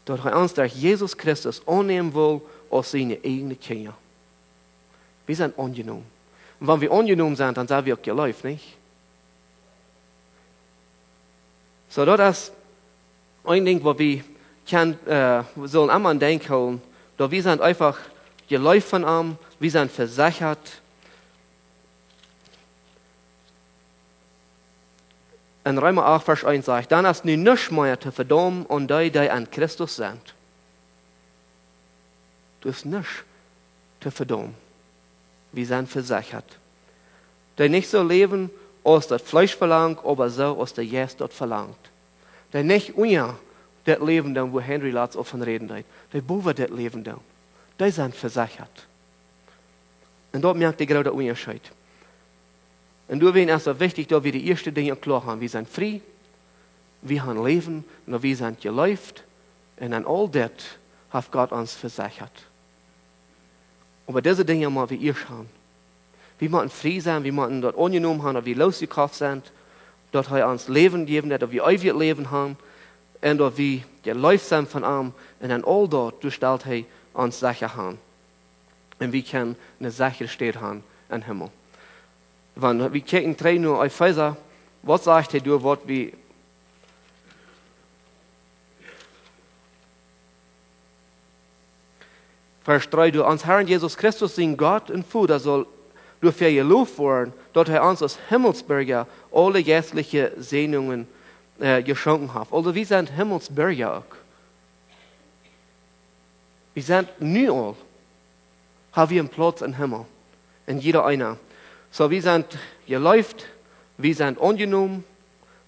Dass er uns durch Jesus Christus annehmen will als seine eigenen Kinder. Wir sind angenommen. Und wenn wir angenommen sind, dann sind wir auch gelebt, nicht? So, das ist ein Ding, wo wir sollen einmal denken, dass wir sind einfach gelebt von ihm, wir sind versichert. In Römer 8, Vers 1 sagt, dann ist nun nichts mehr zu verdammen und die an Christus sind. Du hast nichts zu verdammen. Wir sind versichert. Die nicht so leben, als das Fleisch verlangt, aber so, als der Jesus dort verlangt. Die nicht unter das Leben, wo Henry Latz offen reden hat. Die boven das Leben, die sind versichert. Und dort merkt ihr genau den Unterschied. Und du wirst erst wichtig, dass wir die ersten Dinge klar haben. Wir sind frei, wir haben Leben, und wir sind gelebt. Und an all das hat Gott uns versichert. Aber diese Dinge müssen wir erst haben. Wir müssen frei sein, wir müssen dort angenommen haben, dass wir losgekauft sind, dass er uns Leben geben hat, dass wir ewig Leben haben, und dass wir gelebt sind von ihm. Und an all dort, du stellst er uns sicher haben. Und wir können eine sichere Stadt haben im Himmel. Wenn wir kijken 3 nur auf Epheser, was sagt er durch, was wir Vers 3, durch uns Herrn Jesus Christus, sein Gott und Vater, soll durch für ihr Lob werden, dort er uns als Himmelsbürger alle geistliche Segnungen geschenkt hat. Also wir sind Himmelsbürger auch. Wir sind nu all, haben wir einen Platz im Himmel, in jeder einer. So, wir sind gelebt, wir sind angenommen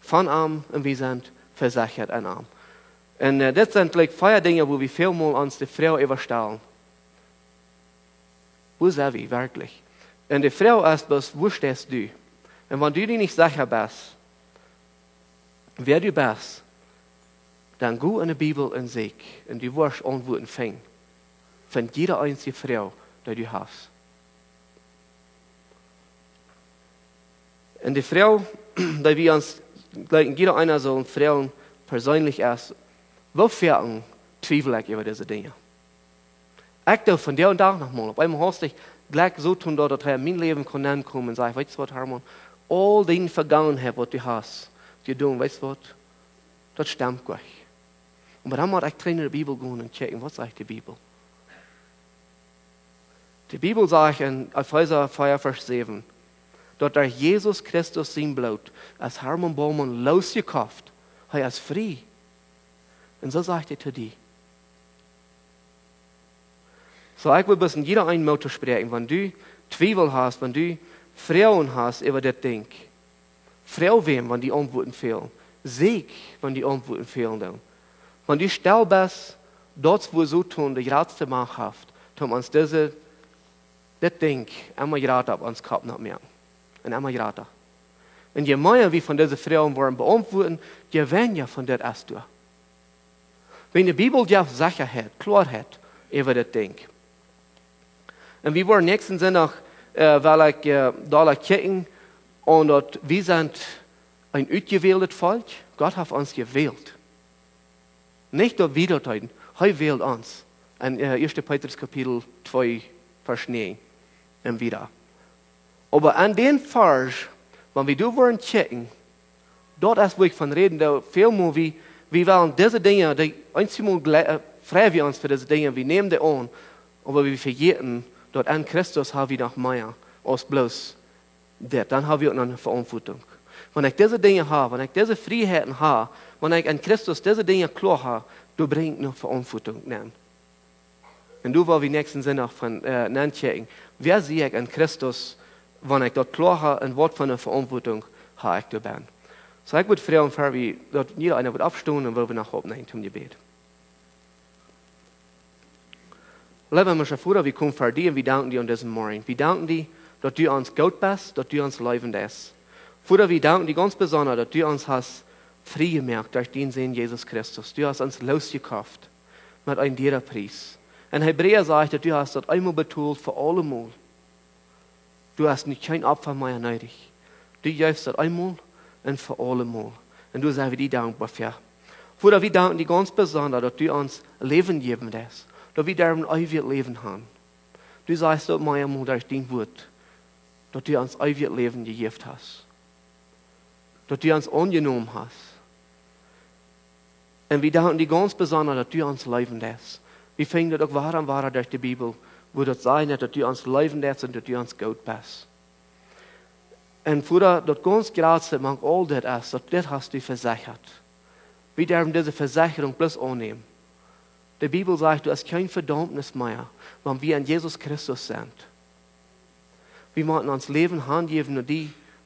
von ihm und wir sind versichert an ihm. Und das sind like 4 Dinge, wo wir vielmal uns die Frau überstellen. Wo sind wir wirklich? Und die Frau ist bloß, wo stehst du? Und wenn du dir nicht sicher bist, wer du bist, dann geh in die Bibel und sieg. Und du wirst Antworten finden. Von jeder einzigen Frau, die du hast. Und die Frau, da wir uns, gleich jeder einer so eine Frau persönlich erst, wofür zweifle ich über diese Dinge? Ich darf von der und da nochmal, auf einmal hast du gleich so tun, dass er in mein Leben kann ankommen und sagen, weißt du was, Hermann, all die Vergangenheit, was du hast, die tun, weißt du was, das stimmt gleich. Und dann muss ich drin in die Bibel gehen und checken, was sagt die Bibel? Die Bibel sagt in Epheser 4, Vers 7, dass der Jesus Christus sein Blut als Hermy Banman losgekauft, er ist frei. Und so sagt er zu dir. So, ich will bis in jeder einen Motto sprechen, wenn du Zweifel hast, wenn du Frauen hast über das Ding. Frau wem, wenn die Antworten fehlen. Sieg, wenn die Antworten fehlen. Wenn du still bist, dort wo so tun, die letzte Macht, um uns das Ding einmal gerade auf uns Kopf noch mehr. Und einmal gerade. Und je mehr wie von diesen Frauen wollen beantworten, je weniger von das erst du. Wenn die Bibel ja Sicherheit, Klarheit über das Ding. Und wir wollen nächsten Sonntag, weil ich da kicken, und dort, wir sind ein ausgewähltes Volk. Gott hat uns gewählt. Nicht dort wieder, er wählt uns. In 1. Petrus Kapitel 2, Vers 9. Und wieder. Aber an den Vers, wenn wir da wollen checken, dort ist, wo ich von reden, da viel mehr wie wollen diese Dinge, die einmal frei wir uns für diese Dinge, wir nehmen die an, aber wir vergessen, dort an Christus haben wir noch mehr als bloß das. Dann haben wir noch eine Verantwortung. Wenn ich diese Dinge habe, wenn ich diese Freiheiten habe, wenn ich an Christus diese Dinge klar habe, du bringst noch Verantwortung nehmen. Und du wollen wir nächsten Sinn auch von nachchecken, wer sehe ich an Christus, wenn ich dort klar habe, ein Wort von der Verantwortung habe ich da bin. So ich würde fragen, für wie dort jeder einer wird abstehen und wir nach oben zum Gebet. Lieber Mensch, Vater, wir kommen vor dir und wir danken dir an diesem Morgen. Wir danken dir, dass du uns gut bist, dass du uns leben lässt. Vater, wir danken dir ganz besonders, dass du uns hast frei gemacht durch den Sinn Jesus Christus. Du hast uns losgekauft mit einem derer Preis. In Hebräer sagt, dass du hast das einmal betont für alle Mal. Du hast nicht kein Opfer mehr nötig. Du gibst das einmal und für alle Mal. Und du sagst, wir dir dankbar für. Vater, wir danken dir ganz besonders, dass du uns Leben geben lässt. Dass wir darum ewig Leben haben. Du sagst dort mal einmal durch dein Wort, dass du uns ewig Leben gegeben hast. Dass du uns angenommen hast. Und wir danken dir ganz besonders, dass du uns leben lässt. Wir finden das auch wahr und wahr durch die Bibel, wo das sagt, dass du uns leben lässt und dass du uns gut bist. Und Vater, das ganz Grazie mag all das ist, das hast du versichert. Wir dürfen diese Versicherung bloß annehmen. Die Bibel sagt, du hast kein Verdammnis mehr, wenn wir an Jesus Christus sind. Wir müssen uns Leben handgeben und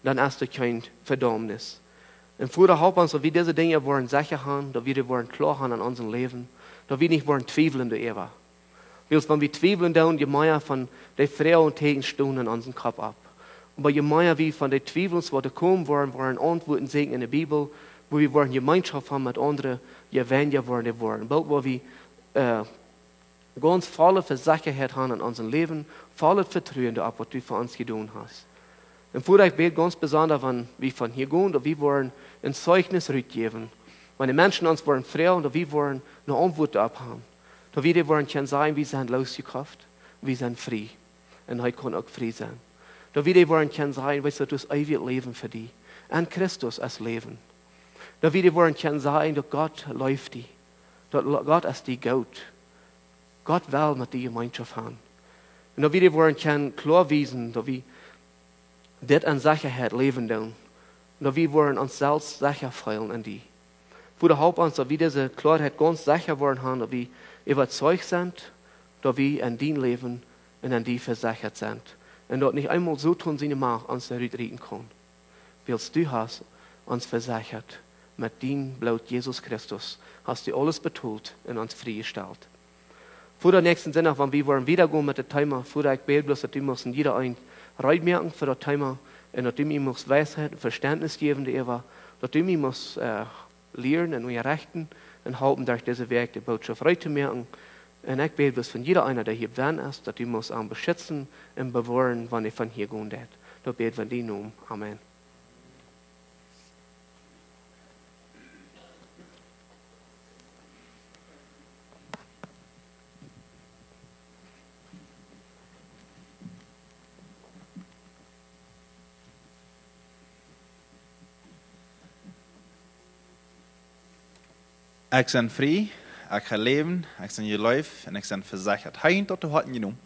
dann hast du kein Verdammnis. Und Vater, help uns, dass wir diese Dinge wollen sicher haben, dass wir die wollen klar haben in unserem Leben, dass wir nicht wollen zweifeln darüber. Weil wenn wir zweifeln, dann je mehr von den Frauen und Tegenstunden in unserem Kopf ab. Aber je mehr wie von den Zweifeln, die kommen wollen Antworten sehen in der Bibel, wo wir wollen Gemeinschaft haben mit anderen, je weniger wollen. Bald, wo wir ganz volle Sicherheit haben in unserem Leben, volle Vertrauen auf, was du für uns getan hast. Und Vater, ich bete ganz besonders, wenn wir von hier gehen, dass wir wollen ein Zeugnis rückgeben. Wenn die Menschen uns wollen fragen, dass wir wollen eine Antwort abhaben. Dass wir die wollen können sagen, wir sind losgekauft, wir sind frei. Und heute kann auch frei sein. Dass wir die wollen können sagen, weißt du, das ewige Leben für dich. An Christus als Leben. Dass wir die wollen können sagen, dass Gott läuft dich. Dass Gott ist die Gott. Gott will mit dir Gemeinschaft haben. Und dass wir die wollen können klar wiesen, dass wir das an Sicherheit leben tun. Und dass wir wollen uns selbst sicher fühlen an die. Vater, help uns, dass wir diese Klarheit ganz sicher wollen haben, dass wir überzeugt sind, dass wir an dein Leben und an die versichert sind. Und dort nicht einmal so tun, sie nicht uns reden können. Weil du hast uns versichert, mit deinem Blut Jesus Christus hast du alles betont und uns freigestellt. Vater, nächsten Sinne, wenn wir wollen wiedergehen mit dem Thema, Vater, ich bete bloß, dass du musst jeder ein reinmerken für das Thema und dass du mir musst Weisheit und Verständnis geben, dass du mir musst lernen und mir rechten und halten durch diese Weg die Botschaft reinzumerken. Und ich bete bloß von jeder einer, der hier dran ist, dass du musst beschützen und bewahren, wenn ich von hier gehen darf. Da bete ich von dir nun. Amen. Ik ben vrij, ik ga leven, ik ben je lijf en ik ben verzekerd. Hij tot de harten genoemd.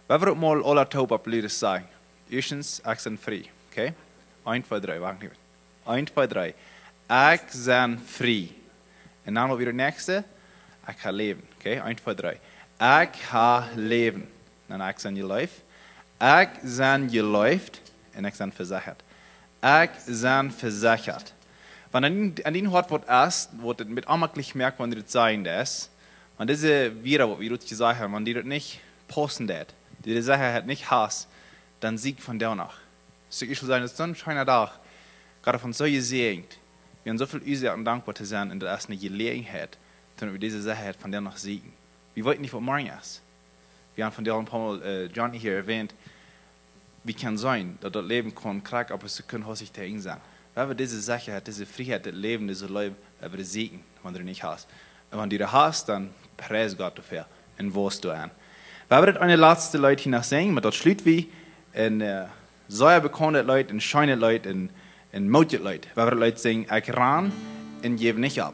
We hebben ook mal alle top op leren zeggen. Eerstens, ik ben vrij. Oké? 1, 2, 3, wacht even. 1, 2, 3. Ik ben vrij. En dan weer het nächste. Ik ga leven. Oké? 1, 2, 3. Ik ga leven. Dan ik ben je lijf. Ik ben je lijf en ik ben verzekerd. Ik ben verzekerd. Wanneer an die Wort wordt erst, wordt het met aanmakkelijk gemerkt wanneer het zijn is. Want deze wieder, wat we dat gezegd hebben, wanneer het niet passen deed, die de Sache het niet haast, dan zie ik van daar nog. Dus ik zal zeggen, zo'n schöner dag, gerade van zo gezegend, we hebben zoveel uur en dankbaar te zijn in de eerste gelegenheid, toen we deze Sache van daar nog zien. We weten niet wat morgen is. We hebben van daar een paar Mal John hier erwähnt, wie kan zijn dat dat leven kan krijgen, aber ze kunnen zich tegen zijn. We hebben deze Sache, deze vrijheid, het leven, deze leven, we hebben de zegen, wanneer je niet haast. En wanneer je haast, dan prijs God dafür en woest du aan. We hebben het aan de laatste Leute hier nog zingen, maar dat sluit wie en zeer bekende Leute, en schöne Leute, en moedige Leute. We hebben het Leute zingen, ik ran en geef niet op.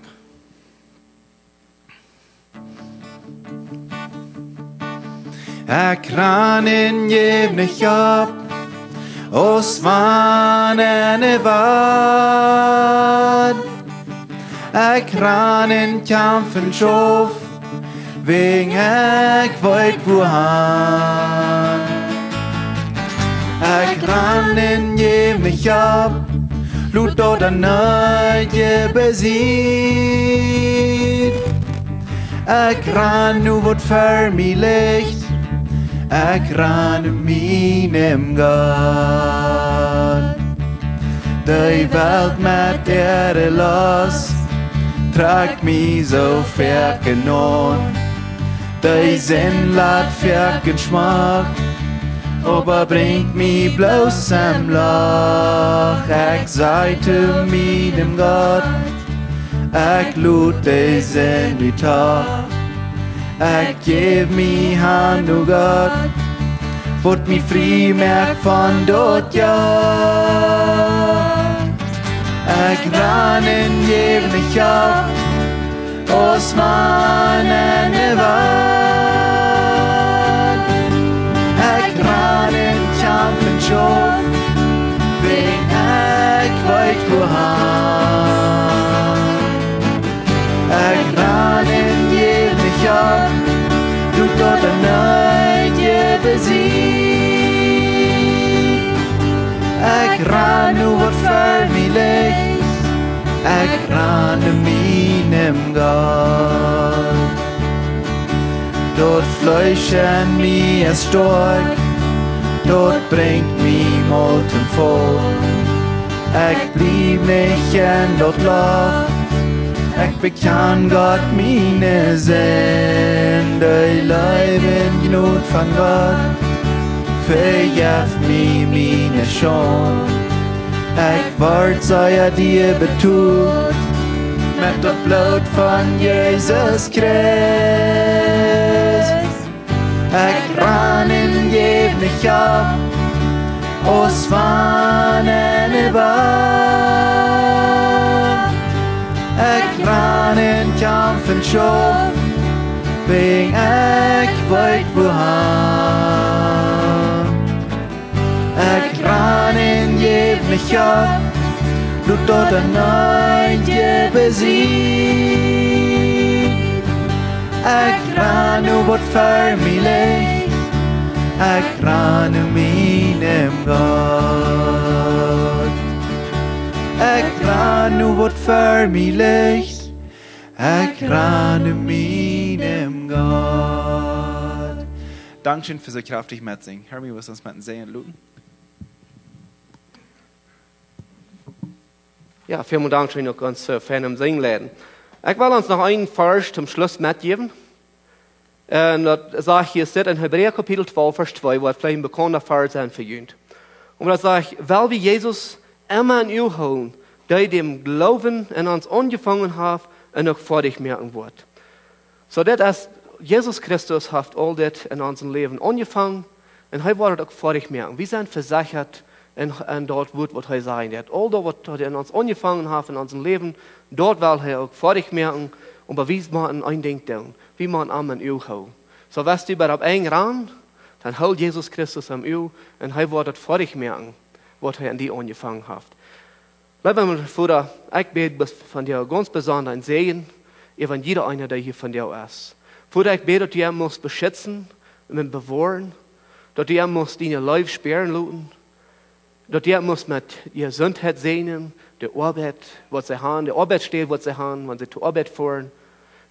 Ik ran en geef niet op. Os van en wat. Ik ran en kampen schof. Wegen ik weet wohan. Ik ran en geef niet op. Loet door de nooit je beziet. Ik ran nu wat voor mij licht. Ik ran meinem God. De Welt met Erde los, tragt mich so vergenommen. De Sinn laat verken Schmack, aber bringt mich bloß am Loch. Ich sei zu meinem Gott, ich lud de Sinn wie Tag. Ik geef me aan u God, wordt me vrij merk van dood, ja. Ik ran en geef me op, als man en wat. Ik ran en kampen schof, wegen ik weet wohan. Ik ran en geef me op, doet tot de nooit je beziet. Ik ran nu wat voor mij licht, ik ran de meinem God. Dort fleischen mij es stork, dort bringt mij molten vol. Ik blieb nicht in dort Loch, ik bekan Gott meine Sünde, Leben genug von Gott, verjaf mir meine Schuld. Ich ward sei dir betut, mit das Blut von Jesus Christ. Ich ran und geb nicht auf, aus van en Wand. Ich ran in kampen schof, wegen ich weet wohan. Ich ran in geb nicht auf, du dort erneut je besiegt. Ich ran nu wat für mich licht, ich ran nu meinem Gott. Ich ran nu wat für mich licht, ich ran nu meinem Gott. Dankeschön für so kraftig mitsingen. Hermy, was uns mit singen, Luten? Ja, vielen Dank schön noch ganz fein am Singen lernen. Ich will uns noch einen Vers zum Schluss mitgeben. Und das sage ich hier steht in Hebräer Kapitel 12, Vers 2, wo es vielleicht ein bekannter Vers ist für Jünd. Und das sage ich, weil wir Jesus immer in ihr holen, die dem Glauben in uns angefangen haben und auch vor dich merken wird. So das Jesus Christus hat all das in unserem Leben angefangen und er wird auch vor dich merken. Wir sind versichert en dort wird, wat hij sein wird. All dat wat hij in ons angefangen hat, in unserem Leben, dort will hij auch fertig machen und beweist machen ein Ding tun. Wie man am en uw houden. So was du bei eng ran, dann holt Jesus Christus am uw und hij wird het fertig machen, wat hij in die angefangen hat. Lieber Vater, ich bete von dir ganz besonders ein Segen, über jeder einer, der hier von dir ist. Vater, ich bete, dass du ihn musst beschützen und bewahren, dass du ihn musst deine Leib sperren lassen, dass du ihn musst mit ihrer Gesundheit sehen, der Arbeit, was sie haben, der Arbeitsstelle, was sie haben, wenn sie zur Arbeit fahren,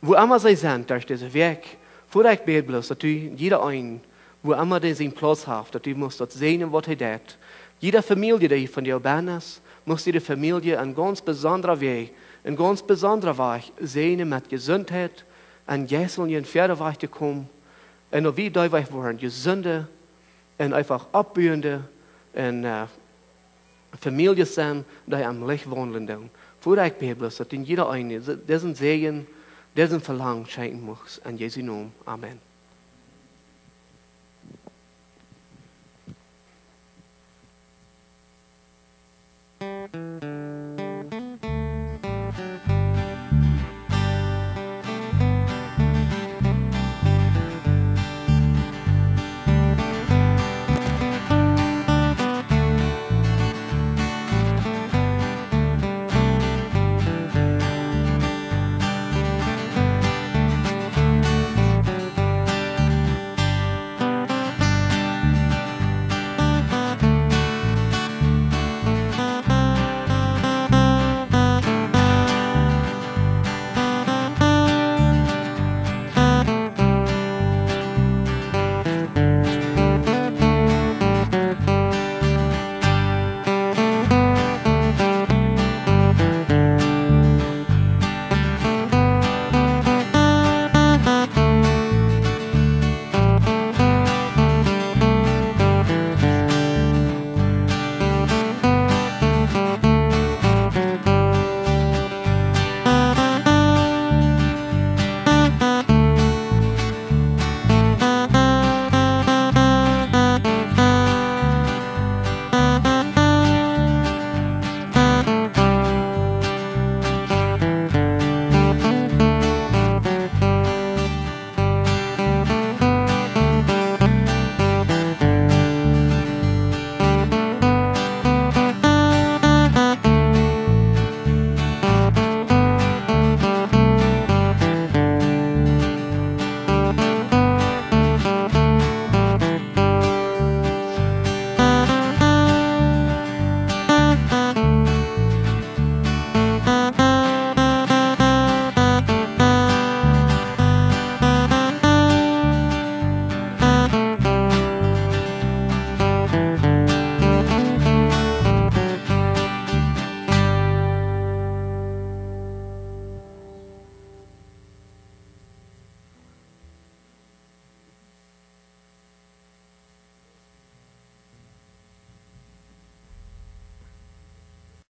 wo immer sie sind, durch diesen Weg. Vater, ich bete bloß, dass du jeder einen, wo immer der seinen Platz hat, dass du musst dort sehen, was er tut. Jede Familie, die hier von dir ist, muss die Familie een ganz besonderer Weg, een ganz besonderer Weg sehen mit Gesundheit, en Jesu in verder Weg te komen. En wie die Weg worden, gesunde en einfach abbühende en Familie zijn, die am Licht wandelen doen. Voor ik bete, dat in jeder eine diesen Segen, diesen Verlangen schenken muss. In Jesu Namen. Amen.